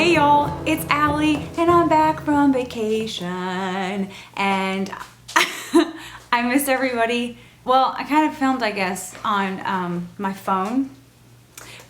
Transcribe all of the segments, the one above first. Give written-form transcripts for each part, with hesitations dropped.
Hey y'all, it's Allie and I'm back from vacation and I missed everybody. Well, I kind of filmed, I guess, on my phone,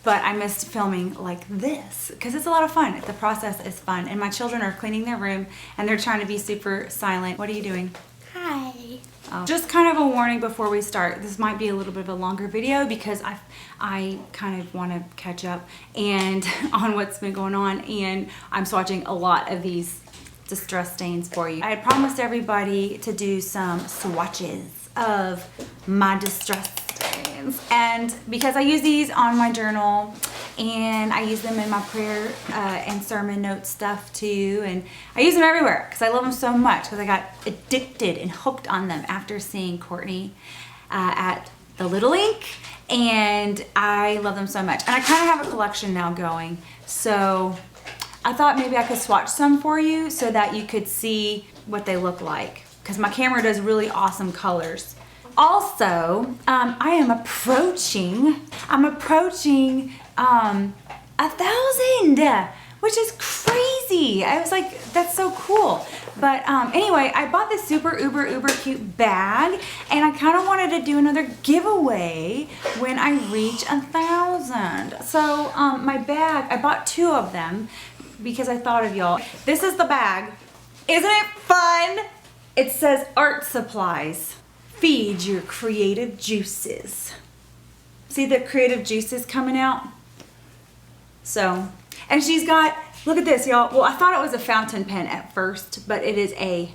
but I missed filming like this because it's a lot of fun. The process is fun and my children are cleaning their room and they're trying to be super silent. What are you doing? Hi. Just kind of a warning before we start. This might be a little bit of a longer video because I kind of want to catch up and on what's been going on, and I'm swatching a lot of these distress stains for you. I had promised everybody to do some swatches of my distress stains, and because I use these on my journal and I use them in my prayer and sermon note stuff too, and I use them everywhere because I love them so much because I got addicted and hooked on them after seeing Courtney at the Little Ink, and I love them so much. And I kind of have a collection now going, so I thought maybe I could swatch some for you so that you could see what they look like because my camera does really awesome colors. Also, I am approaching 1,000, which is crazy. I was like, that's so cool. But anyway, I bought this super uber cute bag and I kind of wanted to do another giveaway when I reach 1,000. So my bag, I bought 2 of them because I thought of y'all. This is the bag. Isn't it fun? It says art supplies. Feed your creative juices. See the creative juices coming out? So, and she's got, look at this, y'all. Well, I thought it was a fountain pen at first, but it is a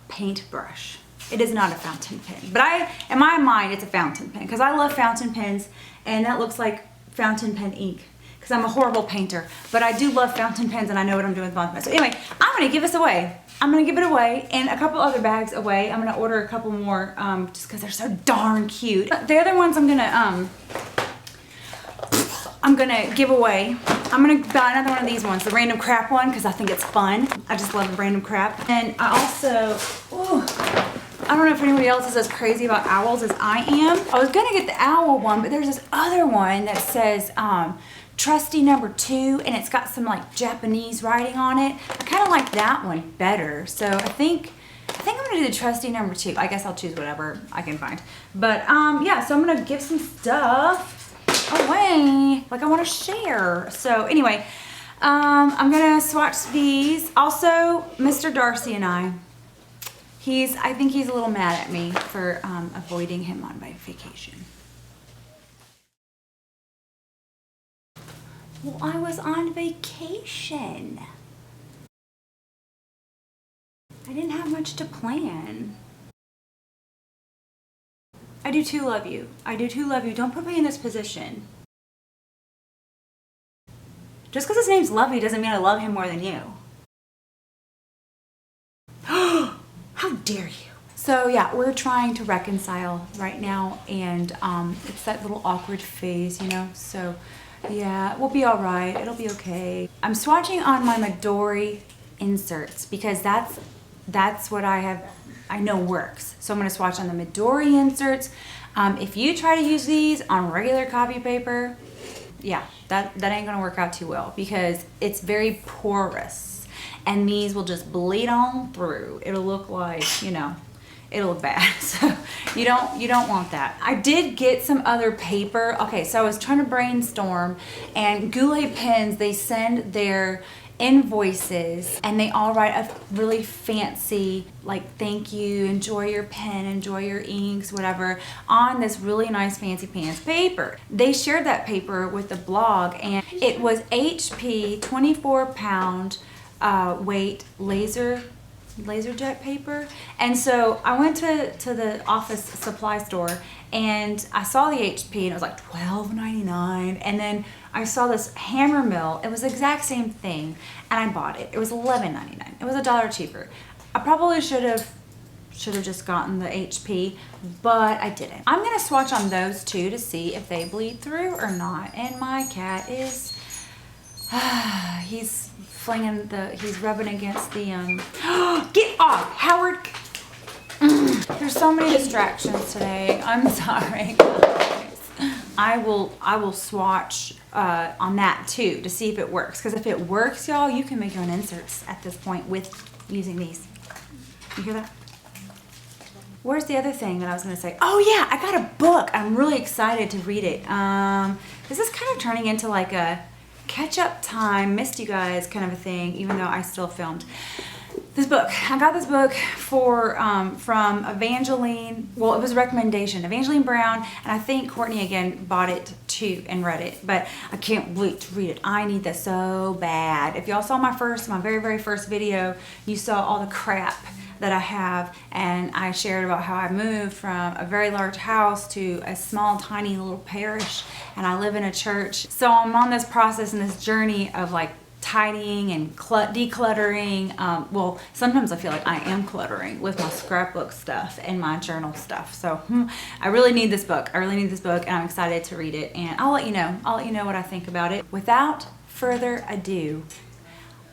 paintbrush. It is not a fountain pen. But in my mind, it's a fountain pen because I love fountain pens, and that looks like fountain pen ink because I'm a horrible painter. But I do love fountain pens, and I know what I'm doing with fountain pens. So anyway, I'm going to give this away. I'm going to give it away and a couple other bags away. I'm going to order a couple more just because they're so darn cute. The other ones I'm going to give away. I'm going to buy another one of these ones, the random crap one, because I think it's fun. I just love the random crap. And I also, I don't know if anybody else is as crazy about owls as I am. I was going to get the owl one, but there's this other one that says trusty number 2, and it's got some like Japanese writing on it. I kind of like that one better. So I think I'm gonna do the trusty number 2. I guess I'll choose whatever I can find. But yeah, so I'm gonna give some stuff away, like I want to share. So anyway, I'm gonna swatch these. Also, Mr. Darcy and I think he's a little mad at me for avoiding him on my vacation. Well, I was on vacation. I didn't have much to plan. I do too love you. I do too love you. Don't put me in this position. Just because his name's Lovey doesn't mean I love him more than you. How dare you? So yeah, we're trying to reconcile right now, and it's that little awkward phase, you know, so yeah, we'll be all right. It'll be okay. I'm swatching on my Midori inserts because that's what I know works. So I'm going to swatch on the Midori inserts. If you try to use these on regular copy paper, yeah, that ain't going to work out too well because it's very porous and these will just bleed on through. It'll look like, you know, it'll look bad. So you don't want that. I did get some other paper. Okay, so I was trying to brainstorm, and Goulet pens, they send their invoices and they all write a really fancy like thank you, enjoy your pen, enjoy your inks, whatever, on this really nice fancy pants paper. They shared that paper with the blog, and it was HP 24-pound weight laserjet paper. And so I went to the office supply store and I saw the HP and it was like $12.99, and then I saw this hammer mill. It was the exact same thing and I bought it. It was $11.99. It was $1 cheaper. I probably should have just gotten the HP, but I didn't. I'm gonna swatch on those 2 to see if they bleed through or not. And my cat is he's rubbing against the get off, Howard. There's so many distractions today. I'm sorry, guys. I will swatch on that too to see if it works. Because if it works, y'all, you can make your own inserts at this point with using these. You hear that? Where's the other thing that I was going to say? Oh yeah, I got a book. I'm really excited to read it. This is kind of turning into like a catch-up time, missed you guys kind of a thing, even though I still filmed. This book, I got this book from Evangeline. Well, it was a recommendation, Evangeline Brown, and I think Courtney again bought it too and read it. But I can't wait to read it. I need this so bad. If y'all saw my very first video, you saw all the crap that I have, and I shared about how I moved from a very large house to a small tiny little parish, and I live in a church. So I'm on this process and this journey of like tidying and decluttering. Well, sometimes I feel like I am cluttering with my scrapbook stuff and my journal stuff. So I really need this book. I really need this book, and I'm excited to read it, and I'll let you know. I'll let you know what I think about it. Without further ado,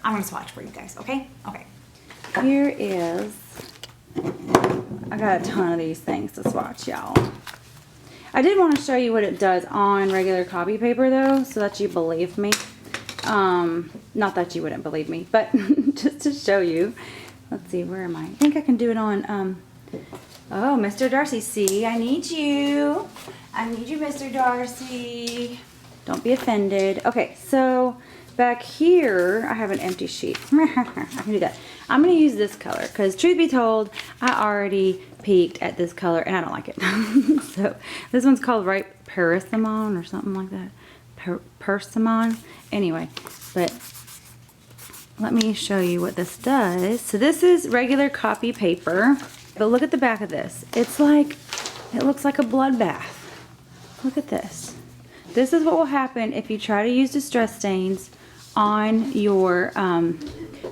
I'm gonna swatch for you guys, okay? Okay. Here is, I got a ton of these things to swatch, y'all. I did want to show you what it does on regular copy paper though, so that you believe me. Not that you wouldn't believe me, but just to show you. Let's see, where am I? I think I can do it on, oh, Mr. Darcy, see, I need you. I need you, Mr. Darcy. Don't be offended. Okay, so back here, I have an empty sheet. I can do that. I'm going to use this color because, truth be told, I already peeked at this color and I don't like it. So this one's called Ripe Persimmon or something like that. Persimmon. Anyway, but let me show you what this does. So this is regular copy paper, but look at the back of this. It's like, it looks like a bloodbath. Look at this. This is what will happen if you try to use distress stains on your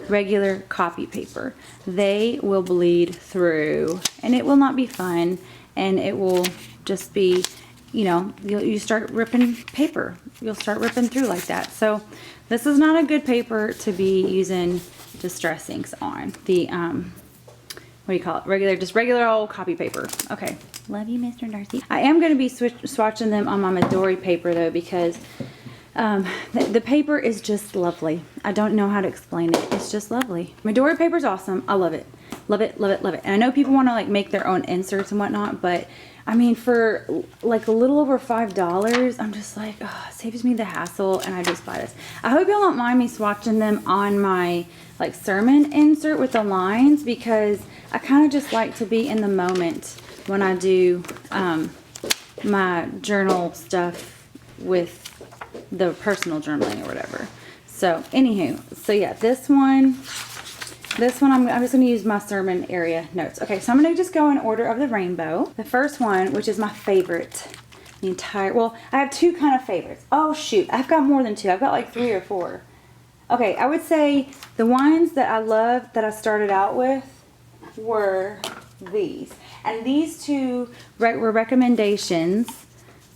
regular copy paper. They will bleed through, and it will not be fun, and it will just be, you know, you start ripping paper. You'll start ripping through like that. So this is not a good paper to be using distress inks on. The what do you call it? Just regular old copy paper. Okay. Love you, Mr. Darcy. I am going to be swatching them on my Midori paper though, because the paper is just lovely. I don't know how to explain it. It's just lovely. Midori paper is awesome. I love it. Love it, love it, love it. And I know people want to like make their own inserts and whatnot, but I mean, for like a little over $5, I'm just like, oh, it saves me the hassle, and I just buy this. I hope y'all don't mind me swatching them on my like sermon insert with the lines, because I kind of just like to be in the moment when I do my journal stuff with the personal journaling or whatever. So anywho, so yeah, this one I'm just going to use my sermon area notes. Okay, so I'm going to just go in order of the rainbow. The first one, which is my favorite, well, I have two kind of favorites. Oh shoot, I've got more than two. I've got like 3 or 4. Okay, I would say the ones that I love that I started out with were these. And these two were recommendations.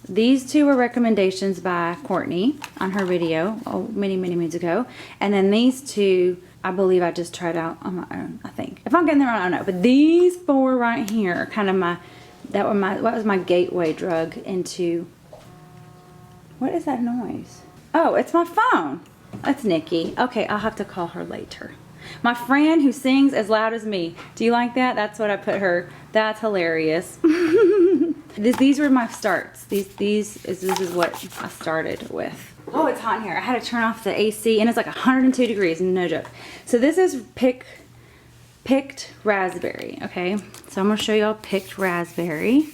These two were recommendations by Courtney on her video many moons ago. And then these two, I believe I just tried out on my own, I think. If I'm getting them wrong, I don't know. But these 4 right here are kind of what was my gateway drug into. What is that noise? Oh, it's my phone. That's Nikki. Okay, I'll have to call her later. My friend who sings as loud as me. Do you like that? That's what I put her. That's hilarious. These were my starts. This is what I started with. Oh, it's hot in here. I had to turn off the AC, and it's like 102 degrees, no joke. So this is picked raspberry, okay? So I'm gonna show y'all picked raspberry.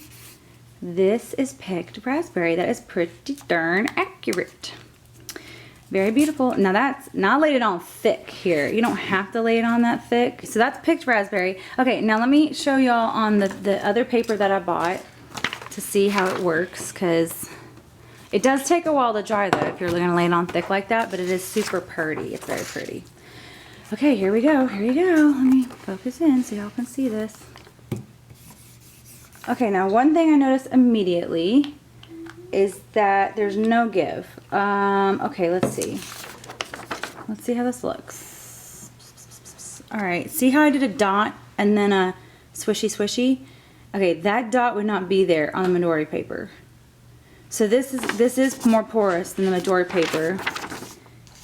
This is picked raspberry. That is pretty darn accurate. Very beautiful. Now that's not laid it on thick here. You don't have to lay it on that thick. So that's picked raspberry. Okay, now let me show y'all on the other paper that I bought to see how it works, because it does take a while to dry though if you're gonna lay it on thick like that, but it is super pretty. It's very pretty. Okay, here we go. Here you go. Let me focus in so y'all can see this. Okay, now one thing I noticed immediately is that there's no give. Okay, let's see. Let's see how this looks. All right, see how I did a dot and then a swishy swishy? Okay, that dot would not be there on the Midori paper. So this is more porous than the Midori paper.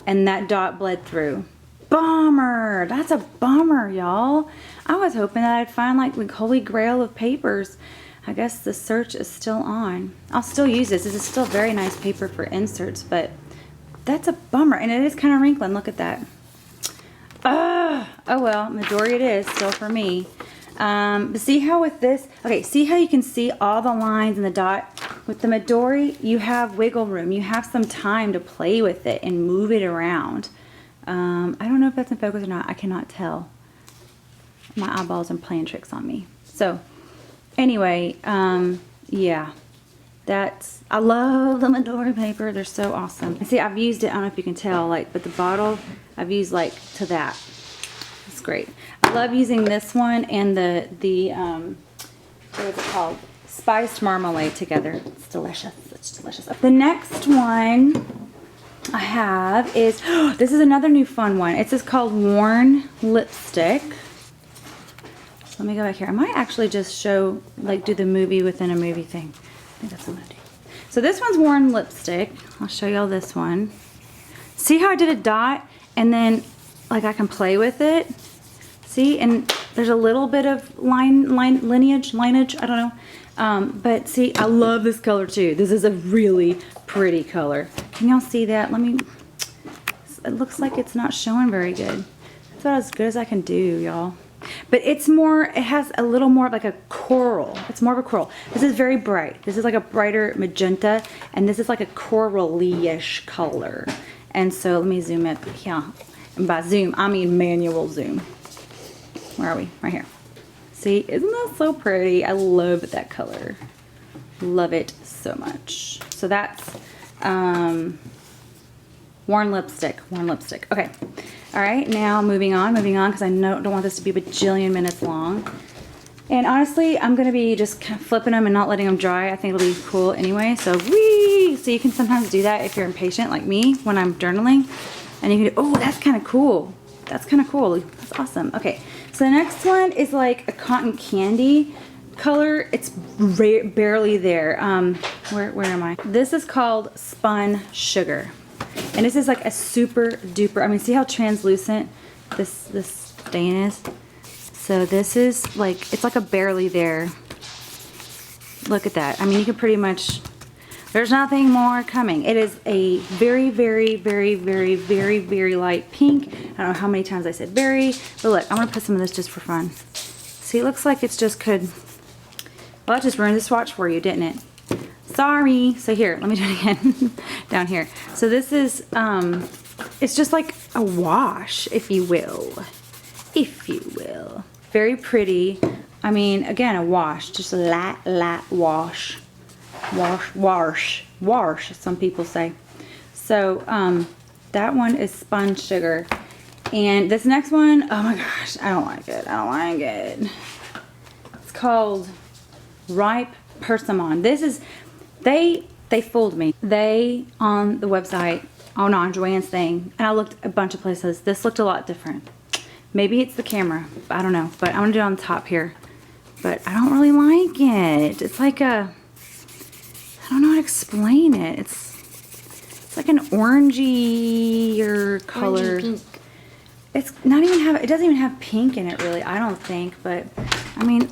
And that dot bled through. Bummer! That's a bummer, y'all. I was hoping that I'd find like the holy grail of papers. I guess the search is still on. I'll still use this. This is still very nice paper for inserts, but that's a bummer. And it is kind of wrinkling. Look at that. Oh well, Midori it is still for me. But see how with this, okay, see how you can see all the lines in the dot? With the Midori, you have wiggle room. You have some time to play with it and move it around. I don't know if that's in focus or not. I cannot tell. My eyeballs are playing tricks on me. So, anyway, yeah. I love the Midori paper. They're so awesome. And see, I've used it, I don't know if you can tell, like, but the bottle, I've used, like, to that. It's great. I love using this one and the what is it called? Spiced marmalade together. It's delicious. It's delicious. The next one I have is, this is another new fun one. It's just called Worn Lipstick. Let me go back here. I might actually just show, like, do the movie within a movie thing. I think that's what I'm gonna do. So this one's Worn Lipstick. I'll show y'all this one. See how I did a dot and then, like, I can play with it? See, and there's a little bit of lineage, I don't know. But see, I love this color too. This is a really pretty color. Can y'all see that? It looks like it's not showing very good. That's about as good as I can do, y'all. But it has a little more of like a coral. It's more of a coral. This is very bright. This is like a brighter magenta, and this is like a corally-ish color. And so let me zoom it here. And by zoom, I mean manual zoom. Where are we? Right here. See, isn't that so pretty? I love that color. Love it so much. So that's Worn Lipstick. Worn Lipstick. Okay. All right. Now moving on, because I don't want this to be a bajillion minutes long. And honestly, I'm going to be just kind of flipping them and not letting them dry. I think it'll be cool anyway. So so you can sometimes do that if you're impatient like me when I'm journaling. And you can do, oh, that's kind of cool. That's kind of cool. That's awesome. Okay. So the next one is like a cotton candy color. It's barely there. Where am I? This is called Spun Sugar. And this is like a super duper, I mean, see how translucent this stain is? So this is like, it's like a barely there. Look at that. I mean, you can pretty much, there's nothing more coming. It is a very, very, very, very, very, very light pink. I don't know how many times I said very, but look, I'm gonna put some of this just for fun. See, it looks like it's just well, that just ruined the swatch for you, didn't it? Sorry. So here, let me do it again. Down here. So this is, it's just like a wash, if you will. If you will. Very pretty. I mean, again, a wash. Just a light wash. Wash, some people say. So, that one is Spun Sugar. And this next one, oh my gosh, I don't like it. I don't like it. It's called Ripe Persimmon. This is, they fooled me. They, on the website, on Joanne's thing, and I looked a bunch of places. This looked a lot different. Maybe it's the camera. I don't know. But I'm going to do it on the top here. But I don't really like it. It's like a, I don't know how to explain it. It's like an orangey color. Orangey pink. It's not even it doesn't even have pink in it really, I don't think. But, I mean,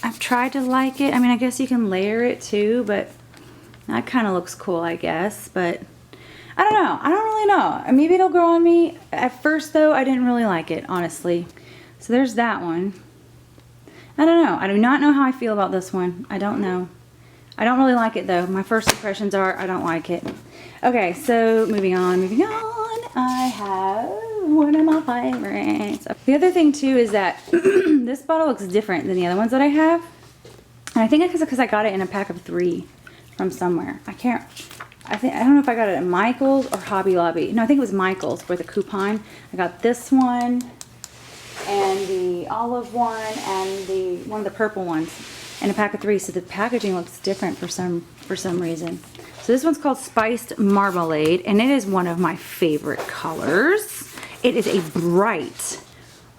I've tried to like it. I mean, I guess you can layer it too, but that kind of looks cool, I guess. But I don't know. I don't really know. Maybe it'll grow on me. At first, though, I didn't really like it, honestly. So there's that one. I don't know. I do not know how I feel about this one. I don't know. I don't really like it, though. My first impressions are I don't like it. Okay, so moving on. I have one of my favorites. The other thing, too, is that this bottle looks different than the other ones that I have. And I think it's because I got it in a pack of 3 from somewhere. I don't know if I got it at Michael's or Hobby Lobby. No, I think it was Michael's for the coupon. I got this one and the olive one and one of the purple ones in a pack of 3. So the packaging looks different for some reason. So this one's called Spiced Marmalade, and it is one of my favorite colors. It is a bright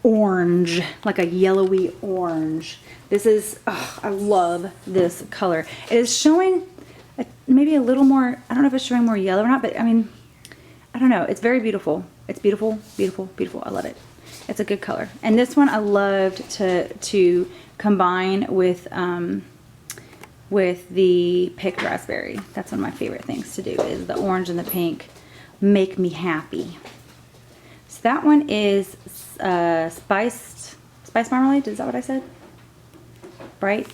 orange, like a yellowy orange. This is, oh, I love this color. It is showing a maybe a little more, I don't know if it's showing more yellow or not, but I mean, I don't know. It's very beautiful. It's beautiful, beautiful, beautiful. I love it. It's a good color. And this one I loved to combine with the picked raspberry. That's one of my favorite things to do, is the orange and the pink make me happy. So that one is spice marmalade. Is that what I said? Bright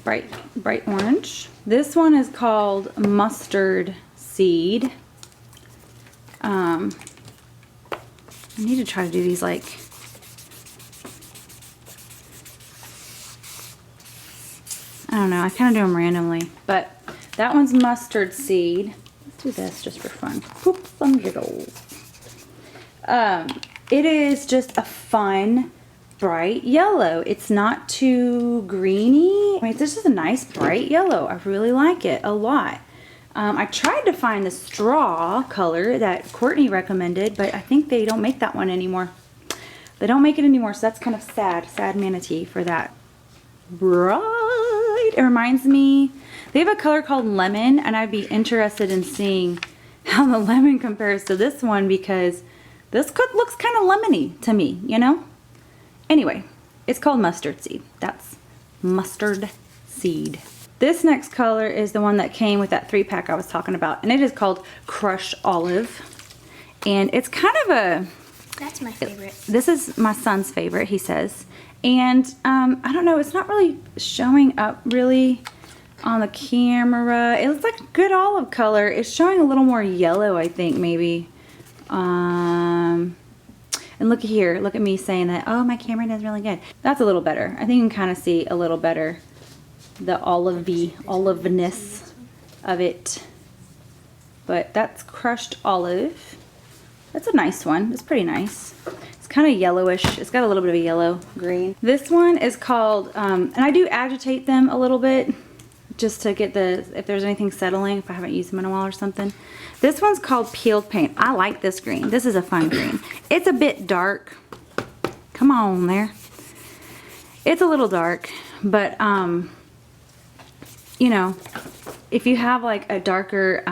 orange. This one is called mustard seed. I need to try to do these like, I don't know, I kind of do them randomly, but that one's mustard seed. Let's do this just for fun. Whoop, some giggles. It is just a fun, bright yellow. It's not too greeny. I mean, it's just a nice bright yellow. I really like it a lot. I tried to find the straw color that Courtney recommended, but I think they don't make that one anymore. They don't make it anymore, so that's kind of sad. Sad manatee for that. Bright. It reminds me, they have a color called lemon, and I'd be interested in seeing how the lemon compares to this one, because this looks kind of lemony to me, you know? Anyway, it's called mustard seed. That's mustard seed. This next color is the one that came with that 3-pack I was talking about, and it is called Crushed Olive. And it's kind of a... That's my favorite. This is my son's favorite, he says. And I don't know, it's not really showing up really on the camera. It looks like a good olive color. It's showing a little more yellow, I think, maybe. And look at here, look at me saying that, oh, my camera does really good. That's a little better. I think you can kind of see a little better the oliveness of it. But that's Crushed Olive. That's a nice one. It's pretty nice. It's kind of yellowish. It's got a little bit of a yellow green. This one is called, and I do agitate them a little bit just to get if there's anything settling, if I haven't used them in a while or something. This one's called Peeled Paint. I like this green. This is a fun green. It's a bit dark. Come on there. It's a little dark, but you know, if you have like a darker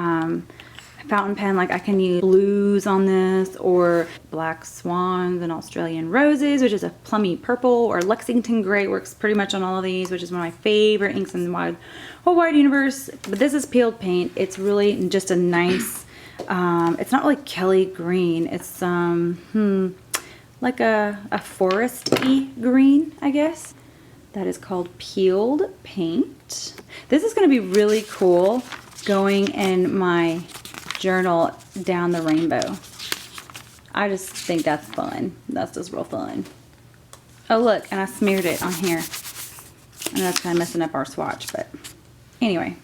fountain pen, like I can use blues on this, or black swans and Australian roses, which is a plummy purple, or Lexington gray works pretty much on all of these, which is one of my favorite inks in the whole wide universe. But this is Peeled Paint. It's really just a nice, it's not really Kelly green. It's like a forest-y green, I guess. That is called Peeled Paint. This is going to be really cool going in my journal down the rainbow. I just think that's fun. That's just real fun. Oh look, and I smeared it on here. I know that's kind of messing up our swatch, but anyway,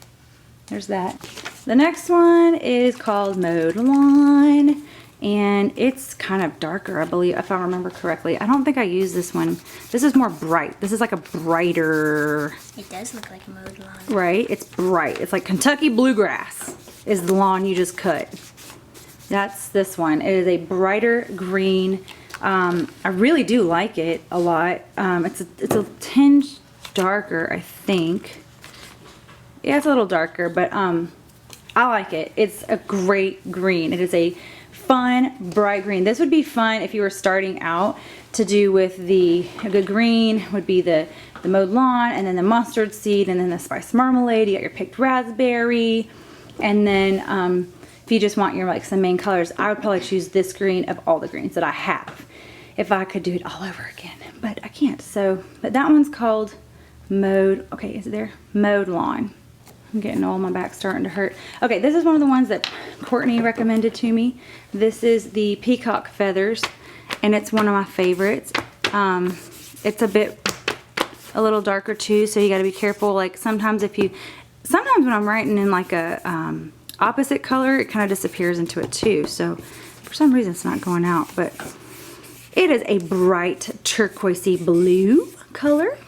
there's that. The next one is called Mode Line, and it's kind of darker, I believe, if I remember correctly. I don't think I used this one. This is more bright. This is like a brighter... It does look like Mode Line. Right? It's bright. It's like Kentucky Bluegrass is the lawn you just cut. That's this one. It is a brighter green. I really do like it a lot. It's a tinge darker, I think. Yeah, it's a little darker, but I like it. It's a great green. It is a fun, bright green. This would be fun if you were starting out to do with a good green would be the Mode Lawn, and then the mustard seed, and then the spice marmalade. You got your picked raspberry, and then if you just want your like some main colors, I would probably choose this green of all the greens that I have if I could do it all over again, but I can't. So, but that one's called Mode. Okay, is it there? Mode Lawn. I'm getting all my back starting to hurt. Okay, this is one of the ones that Courtney recommended to me. This is the Peacock Feathers, and it's one of my favorites. It's a little darker too, so you got to be careful. Like sometimes when I'm writing in like a opposite color, it kind of disappears into it too. So for some reason it's not going out, but it is a bright turquoisey blue color.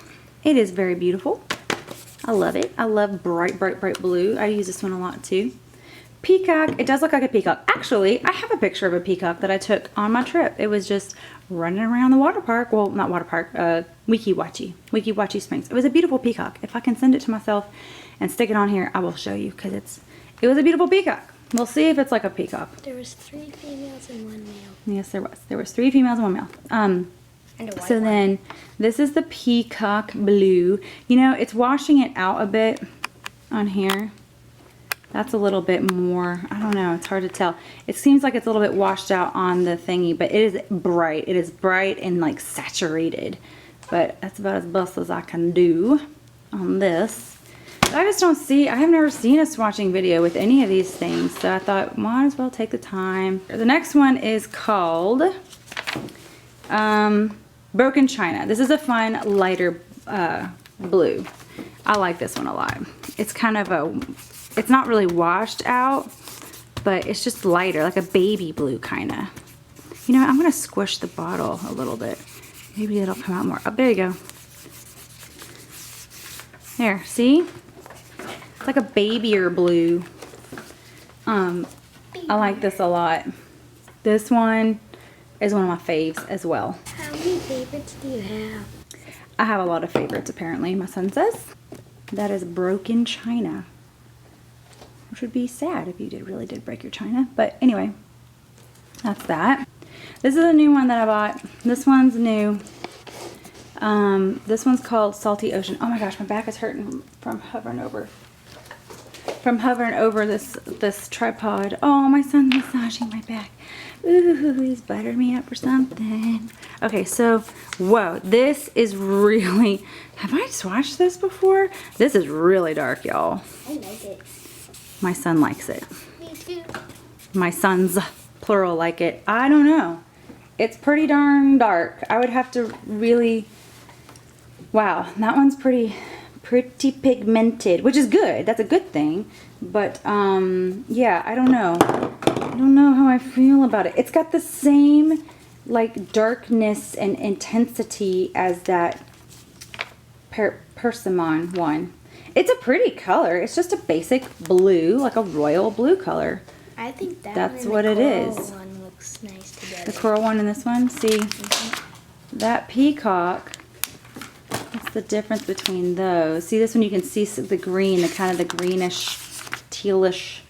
It is very beautiful. I love it. I love bright, bright, bright blue. I use this one a lot too. Peacock. It does look like a peacock. Actually, I have a picture of a peacock that I took on my trip. It was just running around the water park. Well, not water park. Weeki Wachee Springs. It was a beautiful peacock. If I can send it to myself and stick it on here, I will show you, because It was a beautiful peacock. We'll see if it's like a peacock. There was 3 females and 1 male. Yes, there was. There was 3 females and 1 male. And a white So one. then this is the peacock blue. You know, it's washing it out a bit on here. That's a little bit more, I don't know, it's hard to tell. It seems like it's a little bit washed out on the thingy, but it is bright. It is bright and like saturated. But that's about as best as I can do on this. But I just don't see, I have never seen a swatching video with any of these things. So I thought, might as well take the time. The next one is called Broken China. This is a fun, lighter blue. I like this one a lot. It's kind of a, it's not really washed out, but it's just lighter, like a baby blue kind of. You know, I'm going to squish the bottle a little bit. Maybe it'll come out more. Oh, there you go. There, see? It's like a babyer blue. I like this a lot. This one is one of my faves as well. How many favorites do you have? I have a lot of favorites apparently, my son says. That is Broken China. Which would be sad if you really did break your china. But anyway, that's that. This is a new one that I bought. This one's new. This one's called Salty Ocean. Oh my gosh, my back is hurting from hovering over. From hovering over this tripod. Oh, my son's massaging my back. Ooh, he's buttered me up or something. Okay, so, whoa, this is really, have I swatched this before? This is really dark, y'all. I like it. My son likes it. Me too. My sons, plural, like it. I don't know. It's pretty darn dark. I would have to really, wow, that one's pretty pigmented, which is good. That's a good thing. But, yeah, I don't know. I don't know how I feel about it. It's got the same, like, darkness and intensity as that Persimmon one. It's a pretty color. It's just a basic blue, like a royal blue color. I think That's one what and it the coral is. one looks nice together. The coral one and this one. See, that peacock. What's the difference between those? See, this one you can see the green, the kind of the greenish, tealish,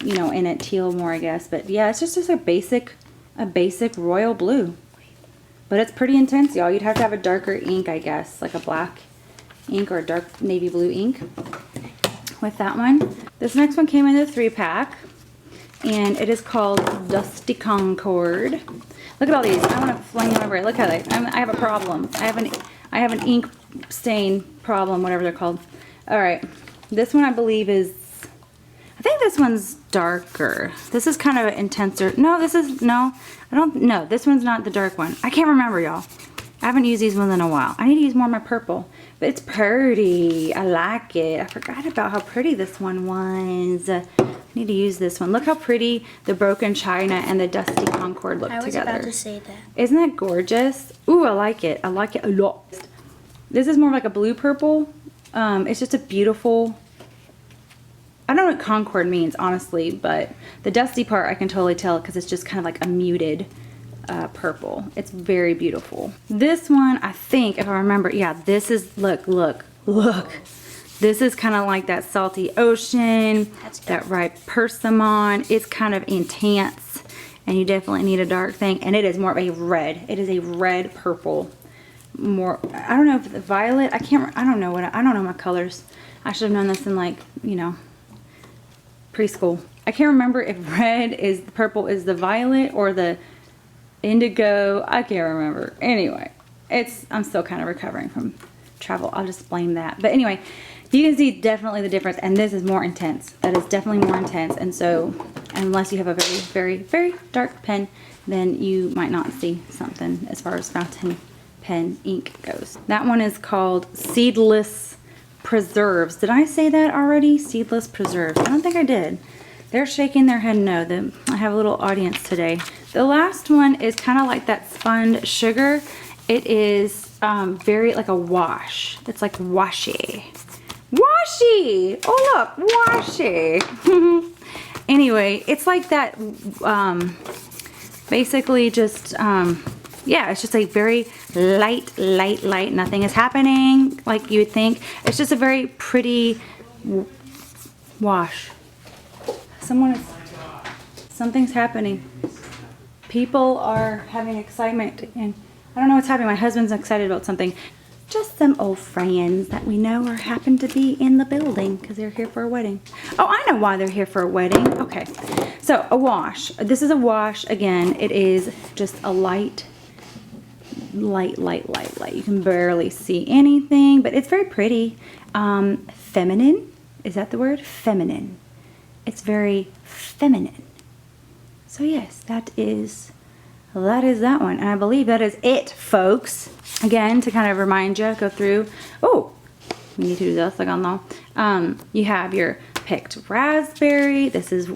you know, in it, teal more, I guess. But yeah, it's just a basic royal blue. But it's pretty intense, y'all. You'd have to have a darker ink, I guess, like a black ink or a dark navy blue ink with that one. This next one came in a 3-pack, and it is called Dusty Concord. Look at all these. I want to fling them over. Look how I have a problem. I have an ink stain problem, whatever they're called. All right, this one I believe is, I think this one's darker. This is kind of an intenser. No, this is, no, I don't, no, this one's not the dark one. I can't remember, y'all. I haven't used these ones in a while. I need to use more of my purple. But it's pretty. I like it. I forgot about how pretty this one was. I need to use this one. Look how pretty the Broken China and the Dusty Concord look I was together. about to say that. Isn't that gorgeous? Ooh, I like it. I like it a lot. This is more like a blue purple. It's just a beautiful, I don't know what Concord means, honestly, but the dusty part I can totally tell because it's just kind of like a muted purple. It's very beautiful. This one, I think, if I remember, yeah, this is, look. This is kind of like that Salty Ocean, that ripe persimmon. It's kind of intense, and you definitely need a dark thing, and it is more of a red. It is a red purple. More, I don't know if the violet, I don't know my colors. I should have known this in, like, you know, preschool. I can't remember if purple is the violet or the indigo. I can't remember. Anyway, I'm still kind of recovering from travel. I'll just blame that. But anyway, you can see definitely the difference, and this is more intense. That is definitely more intense, and so unless you have a very, very, very dark pen, then you might not see something as far as fountain pen ink goes. That one is called Seedless Preserves. Did I say that already? Seedless Preserves. I don't think I did. They're shaking their head no. I have a little audience today. The last one is kind of like that spun sugar. It is very like a wash. It's like washy. Washy! Oh look, washy. Anyway, it's like that, basically just, yeah, it's just a very light, nothing is happening like you would think. It's just a very pretty wash. Something's happening. People are having excitement, and I don't know what's happening. My husband's excited about something. Just some old friends that we know or happen to be in the building because they're here for a wedding. Oh, I know why they're here for a wedding. Okay, so a wash. This is a wash. Again, it is just a light. You can barely see anything, but it's very pretty. Feminine. Is that the word? Feminine. It's very feminine. So yes, that is that one. And I believe that is it, folks. Again, to kind of remind you, go through. Oh, we need to do this again though. You have your picked raspberry.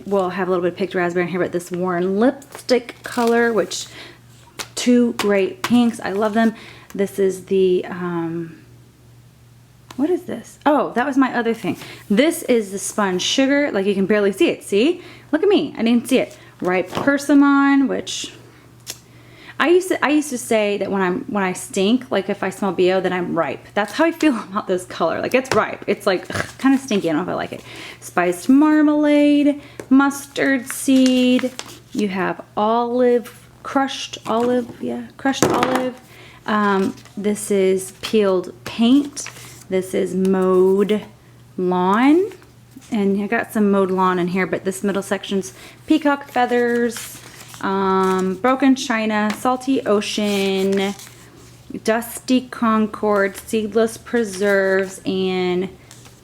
We'll have a little bit of picked raspberry in here, but this worn lipstick color, which 2 great pinks. I love them. This is the, what is this? Oh, that was my other thing. This is the sponge sugar. Like you can barely see it. See? Look at me. I didn't see it. Ripe persimmon, which I used to say that when I stink, like if I smell BO, then I'm ripe. That's how I feel about this color. Like it's ripe. It's like kind of stinky. I don't know if I like it. Spiced marmalade, mustard seed. You have crushed olive. This is peeled paint. This is mowed lawn. And I got some mowed lawn in here, but this middle section's peacock feathers. Broken china, salty ocean, dusty concord, seedless preserves, and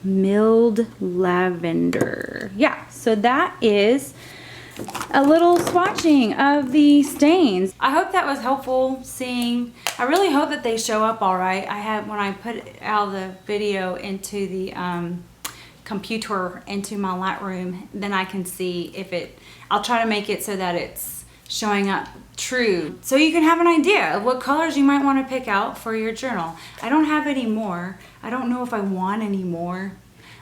milled lavender. Yeah, so that is a little swatching of the stains. I hope that was helpful seeing. I really hope that they show up all right. When I put out the video into the computer into my Lightroom, then I can see if I'll try to make it so that it's showing up true, so you can have an idea of what colors you might want to pick out for your journal. I don't have any more. I don't know if I want any more.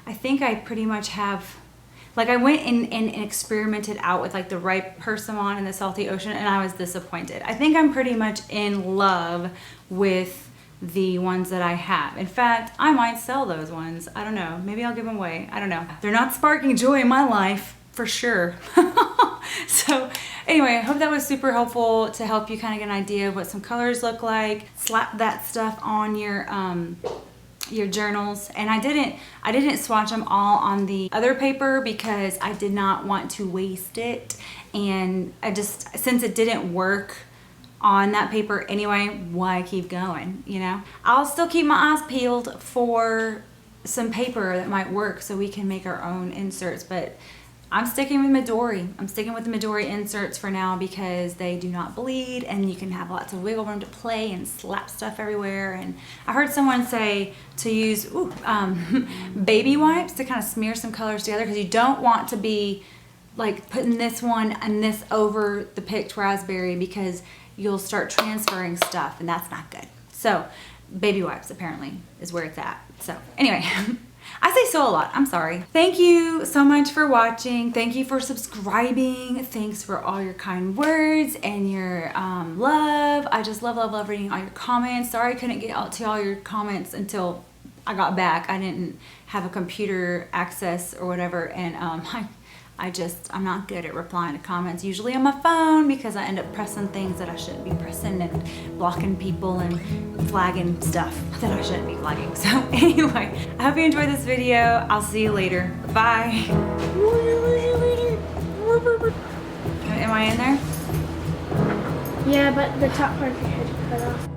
I think I pretty much have, like I went and experimented out with like the ripe persimmon and the salty ocean, and I was disappointed. I think I'm pretty much in love with the ones that I have. In fact, I might sell those ones. I don't know. Maybe I'll give them away. I don't know. They're not sparking joy in my life for sure. So anyway, I hope that was super helpful to help you kind of get an idea of what some colors look like. Slap that stuff on your journals. And I didn't swatch them all on the other paper because I did not want to waste it. And since it didn't work on that paper anyway, why keep going, you know? I'll still keep my eyes peeled for some paper that might work so we can make our own inserts, but I'm sticking with Midori. I'm sticking with the Midori inserts for now because they do not bleed and you can have lots of wiggle room to play and slap stuff everywhere. And I heard someone say to use baby wipes to kind of smear some colors together because you don't want to be like putting this one and this over the picked raspberry because you'll start transferring stuff and that's not good. So baby wipes apparently is where it's at. So anyway. I say so a lot. I'm sorry. Thank you so much for watching. Thank you for subscribing. Thanks for all your kind words and your love. I just love reading all your comments. Sorry I couldn't get out to all your comments until I got back. I didn't have a computer access or whatever, and I'm not good at replying to comments usually on my phone because I end up pressing things that I shouldn't be pressing and blocking people and flagging stuff that I shouldn't be flagging. So anyway, I hope you enjoyed this video. I'll see you later. Bye. Am I in there? Yeah, but the top part of your head cut off.